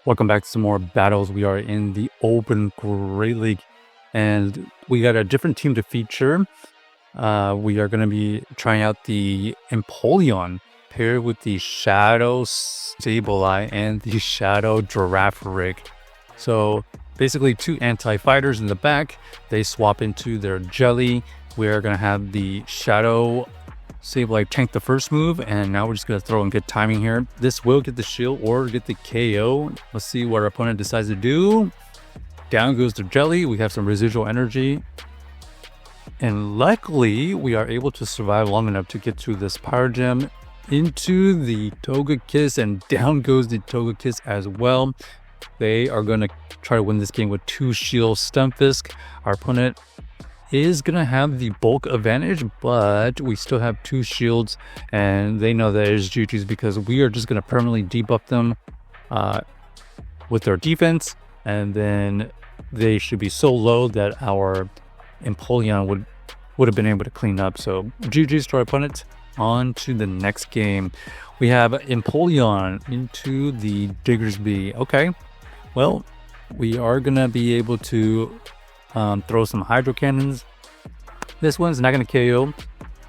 Welcome back to some more battles. We are in the Open Great League, and we got a different team to feature. We are going to be trying out the Empoleon paired with the Shadow Sableye and the Shadow Girafarig. So basically two anti-fighters in the back. They swap into their jelly. We are going to have the Shadow Sableye tank the first move, and now we're just going to throw in good timing here. This will get the shield or get the KO. Let's see what our opponent decides to do. Down goes the jelly. We have some residual energy. And luckily, we are able to survive long enough to get through this Power Gem into the Togekiss, and down goes the Togekiss as well. They are going to try to win this game with 2 shields. Stunfisk, our opponent, is going to have the bulk advantage, but we still have 2 shields, and they know that it is GG's because we are just going to permanently debuff them with our defense, and then they should be so low that our Empoleon would have been able to clean up. So GG's to our opponent. On to the next game. We have Empoleon into the Diggersby. Okay, well, we are going to be able to throw some hydro cannons. This one's not going to KO,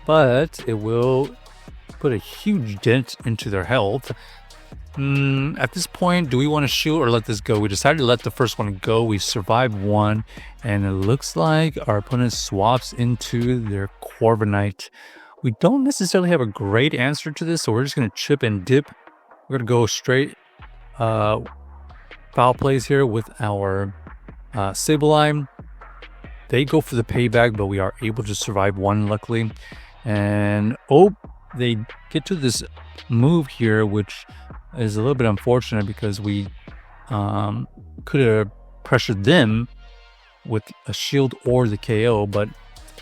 but it will put a huge dent into their health. At this point, do we want to shield or let this go? We decided to let the first one go. We survived one, and it looks like our opponent swaps into their Corviknight. We don't necessarily have a great answer to this, so we're just going to chip and dip. We're going to go straight foul plays here with our Sableye. They go for the payback, but we are able to survive one, luckily. And they get to this move here, which is a little bit unfortunate because we could have pressured them with a shield or the KO, but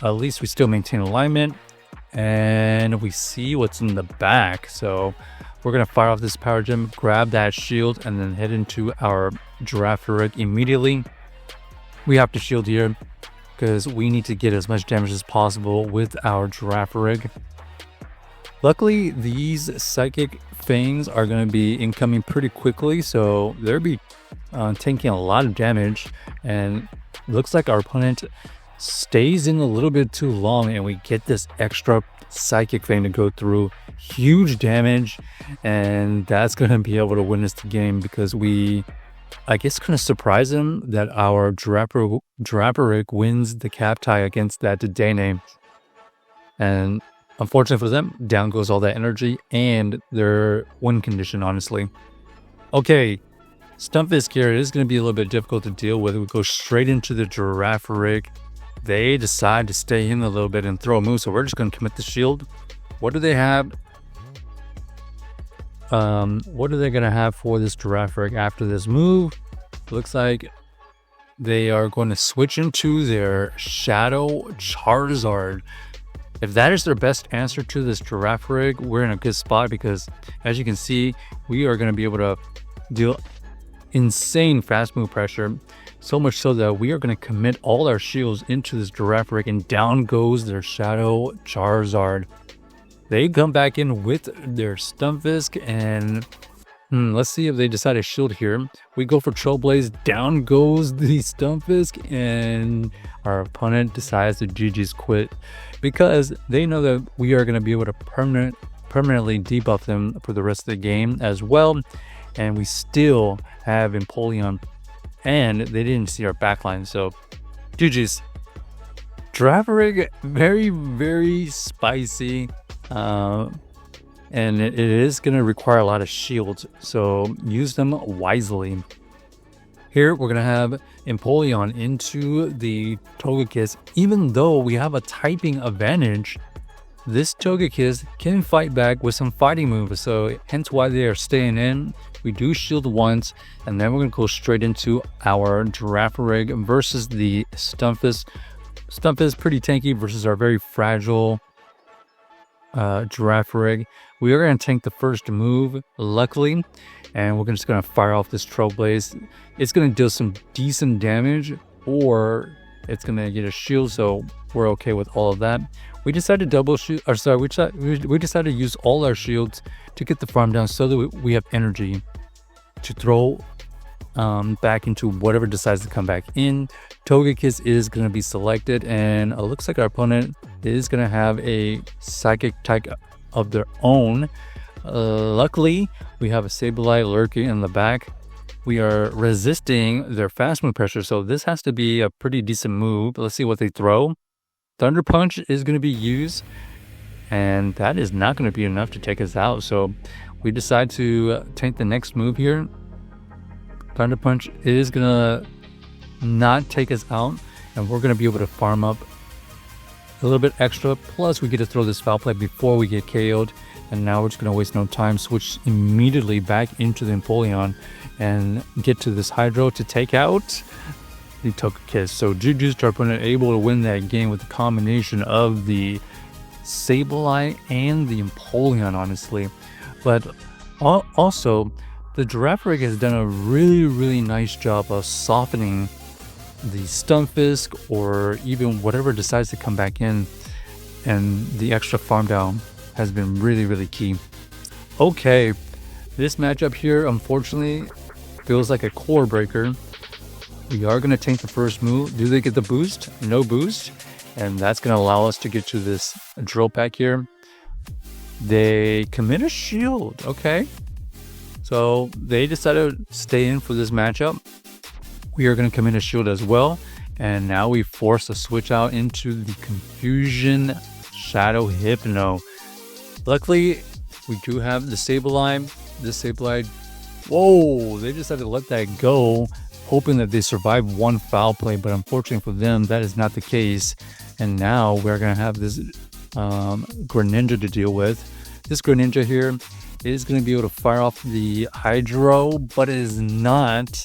at least we still maintain alignment. And we see what's in the back, so we're going to fire off this Power Gem, grab that shield, and then head into our Girafarig immediately. We have to shield here because we need to get as much damage as possible with our Girafarig. Luckily, these Psychic Fangs are going to be incoming pretty quickly, so they'll be taking a lot of damage, and looks like our opponent stays in a little bit too long, and we get this extra Psychic Fang to go through. Huge damage, and that's going to be able to win us the game because we, I guess, kind of surprise him that our Girafarig wins the cap tie against that Dene. And unfortunately for them, down goes all that energy and their win condition, honestly. Okay, Stunfisk here is going to be a little bit difficult to deal with. We go straight into the Girafarig. They decide to stay in a little bit and throw a move, so we're just going to commit the shield. What do they have? What are they going to have for this Girafarig after this move? Looks like they are going to switch into their Shadow Charizard. If that is their best answer to this Girafarig, we're in a good spot because, as you can see, we are going to be able to deal insane fast move pressure. So much so that we are going to commit all our shields into this Girafarig, and down goes their Shadow Charizard. They come back in with their Stunfisk, and let's see if they decide to shield here. We go for Trailblaze, down goes the Stunfisk, and our opponent decides to GG's quit because they know that we are going to be able to permanently debuff them for the rest of the game as well. And we still have Empoleon, and they didn't see our backline, so GG's. Girafarig, very, very spicy, and it is going to require a lot of shields, so use them wisely. Here, we're going to have Empoleon into the Togekiss. Even though we have a typing advantage, this Togekiss can fight back with some fighting moves, so hence why they are staying in. We do shield once, and then we're going to go straight into our Girafarig versus the Stunfisk. Stunfisk pretty tanky versus our very fragile Girafarig. We are going to tank the first move, luckily, and we're just going to fire off this Trailblaze. It's going to deal some decent damage, or it's going to get a shield, so we're okay with all of that. We decided to we decided to use all our shields to get the farm down so that we have energy to throw back into whatever decides to come back in. Togekiss is going to be selected, and it looks like our opponent is going to have a Psychic type of their own. Luckily, we have a Sableye lurking in the back. We are resisting their fast move pressure, so this has to be a pretty decent move. Let's see what they throw. Thunder Punch is going to be used, and that is not going to be enough to take us out. So we decide to take the next move here. Thunder Punch is going to not take us out, and we're going to be able to farm up a little bit extra. Plus, we get to throw this Foul Play before we get KO'd. And now we're just going to waste no time, switch immediately back into the Empoleon and get to this Hydro to take out the Togekiss. So GG's to our opponent, able to win that game with the combination of the Sableye and the Empoleon, honestly. But also, the Girafarig has done a really nice job of softening the Stunfisk or even whatever decides to come back in, and the extra farm down has been really key. Okay, this matchup here unfortunately feels like a core breaker. We are going to tank the first move. Do they get the boost? No boost, and that's going to allow us to get to this drill pack here. They commit a shield. Okay, so they decided to stay in for this matchup. We are going to commit a shield as well, and now we force a switch out into the Confusion Shadow Hypno. Luckily, we do have the Sableye. This Sableye, whoa, they decided to let that go, hoping that they survive one Foul Play, but unfortunately for them, that is not the case. And now we're going to have this Greninja to deal with. This Greninja here is going to be able to fire off the Hydro, but it is not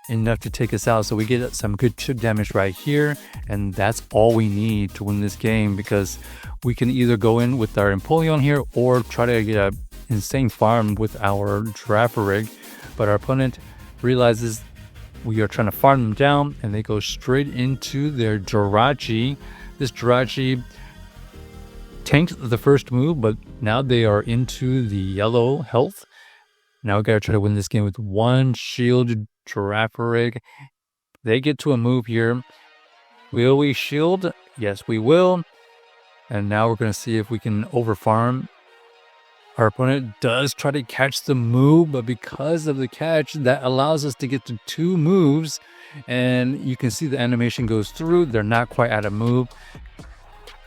enough to take us out. So we get some good chip damage right here, and that's all we need to win this game, because we can either go in with our Empoleon here or try to get an insane farm with our Girafarig. But our opponent realizes we are trying to farm them down, and they go straight into their Jirachi. This Jirachi tanked the first move, but now they are into the yellow health. Now we gotta try to win this game with one shield Girafarig. They get to a move here. Will we shield? Yes, we will. And now we're going to see if we can overfarm. Our opponent does try to catch the move, but because of the catch, that allows us to get to two moves. And you can see the animation goes through. They're not quite at a move.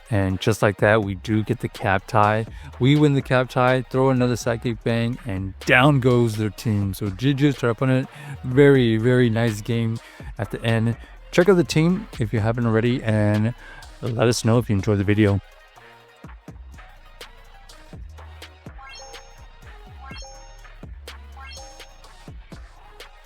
And just like that, we do get the cap tie. We win the cap tie, throw another Psychic Bang, and down goes their team. So GG's to our opponent. Very nice game at the end. Check out the team if you haven't already, and let us know if you enjoyed the video.